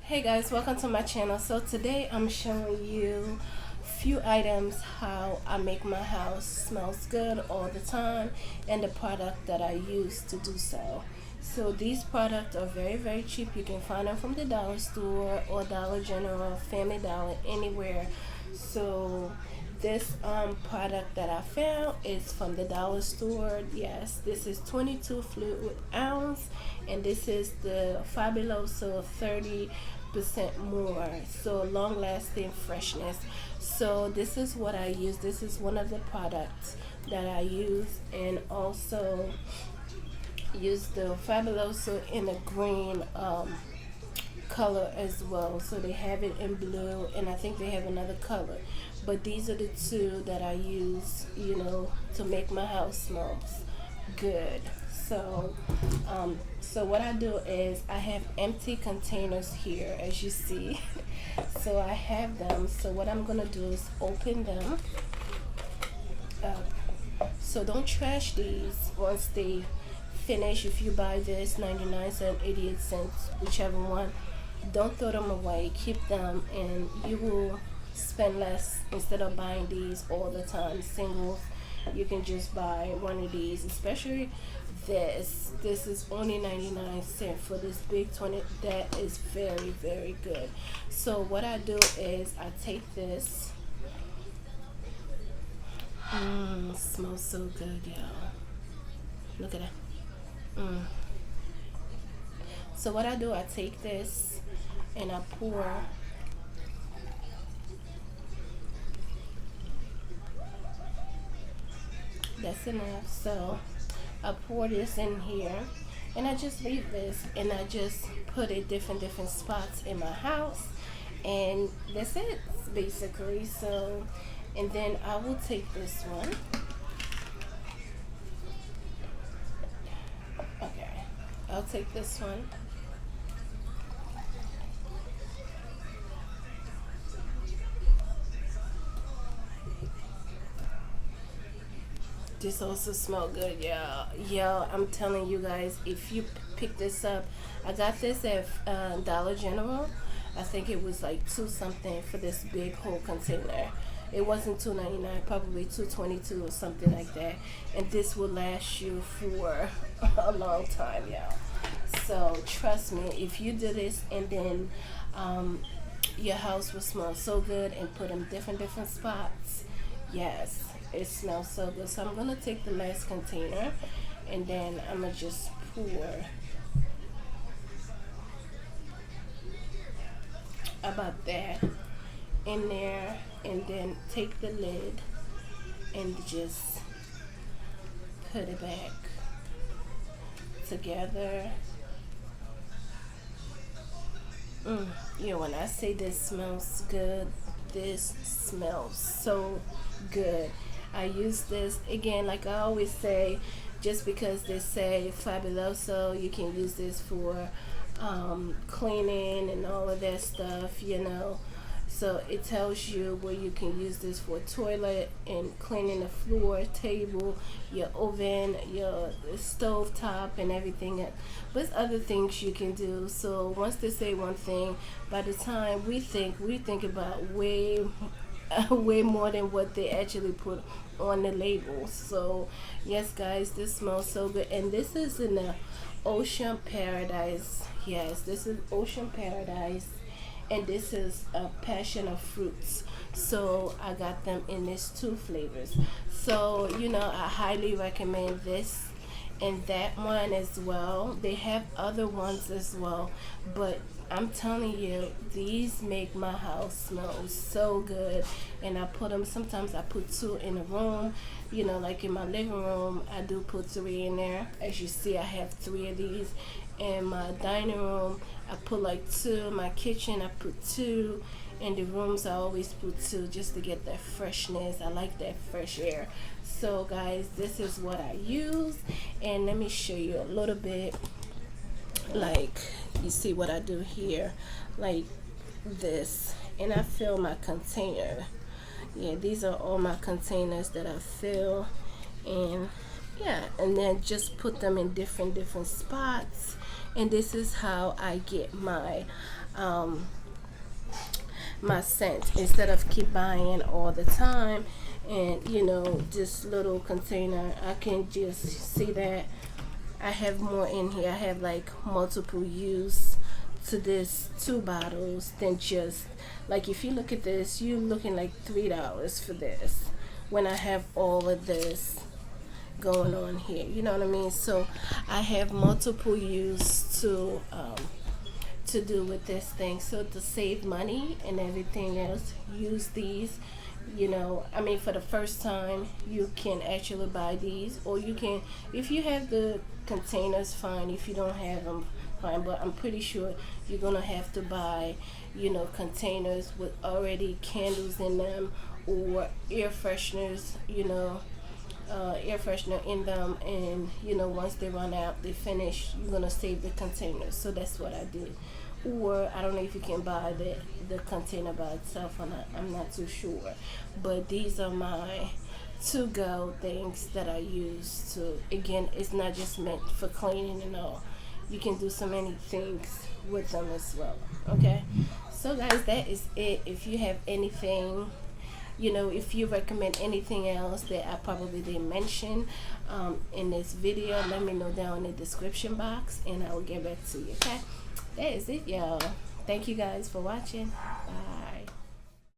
Hey guys, welcome to my channel. So today I'm showing you few items how I make my house smells good all the time and the product that I use to do so. So these products are very cheap. You can find them from the dollar store or Dollar General, Family Dollar, anywhere. So this product that I found is from the dollar store. Yes, this is 22 fluid ounce, and this is the Fabuloso 30% more, so long lasting freshness. So this is what I use. This is one of the products that I use, and also use the Fabuloso in a green color as well. So they have it in blue, and I think they have another color. But these are the two that I use, to make my house smells good. So, so what I do is I have empty containers here, as you see. So I have them. So what I'm gonna do is open them up. So don't trash these once they finish. If you buy this 99 cents, 88 cents, whichever one, don't throw them away. Keep them, and you will spend less instead of buying these all the time. Singles, you can just buy one of these, especially this. This is only 99 cents for this big 20. That is very good. So what I do is I take this. Smells so good, y'all. Look at that. Mm. So what I do, I take this and I pour. That's enough. So I pour this in here, and I just leave this, and I just put it different spots in my house, and that's it basically. So, and then I will take this one. Okay, I'll take this one. This also smell good, yeah. Yeah, I'm telling you guys, if you pick this up, I got this at Dollar General. I think it was like two something for this big whole container. It wasn't 2.99, probably 2.22 or something like that. And this will last you for a long time, y'all. So trust me, if you do this and then your house will smell so good and put in different spots. Yes, it smells so good. So I'm gonna take the last container, and then I'm gonna just pour about that in there, and then take the lid and just put it back together. Mm. Yeah, when I say this smells good, this smells so good. I use this again, like I always say, just because they say Fabuloso, you can use this for cleaning and all of that stuff. So it tells you where you can use this for toilet and cleaning the floor, table, your oven, your stove top, and everything. But there's other things you can do. So once they say one thing, by the time we think about way way more than what they actually put on the label. So yes, guys, this smells so good, and this is in the Ocean Paradise. Yes, this is Ocean Paradise, and this is a passion of fruits. So I got them in these two flavors. So I highly recommend this and that one as well. They have other ones as well, but I'm telling you, these make my house smell so good. And I put them, sometimes I put two in a room, like in my living room, I do put three in there. As you see, I have three of these. In my dining room, I put like two. In my kitchen, I put two. In the rooms, I always put two just to get that freshness. I like that fresh air. So, guys, this is what I use. And let me show you a little bit. Like, you see what I do here, like this, and I fill my container. Yeah, these are all my containers that I fill, and yeah, and then just put them in different spots. And this is how I get my um, my scent instead of keep buying all the time. And this little container, I can just see that I have more in here. I have like multiple use to this two bottles than just like, if you look at this, you're looking like $3 for this when I have all of this going on here. You know what I mean? So I have multiple use to do with this thing. So to save money and everything else, use these. I mean, for the first time, you can actually buy these, or you can, if you have the containers, fine. If you don't have them, fine. But I'm pretty sure you're gonna have to buy, containers with already candles in them, or air fresheners, air freshener in them. And once they run out, they finish, you're gonna save the containers. So that's what I did. Or I don't know if you can buy the container by itself or not. I'm not too sure. But these are my to go things that I use to, again, it's not just meant for cleaning and all. You can do so many things with them as well. Okay? So guys, that is it. If you have anything, if you recommend anything else that I probably didn't mention in this video, let me know down in the description box and I will get back to you. Okay? That is it, y'all. Thank you guys for watching. Bye.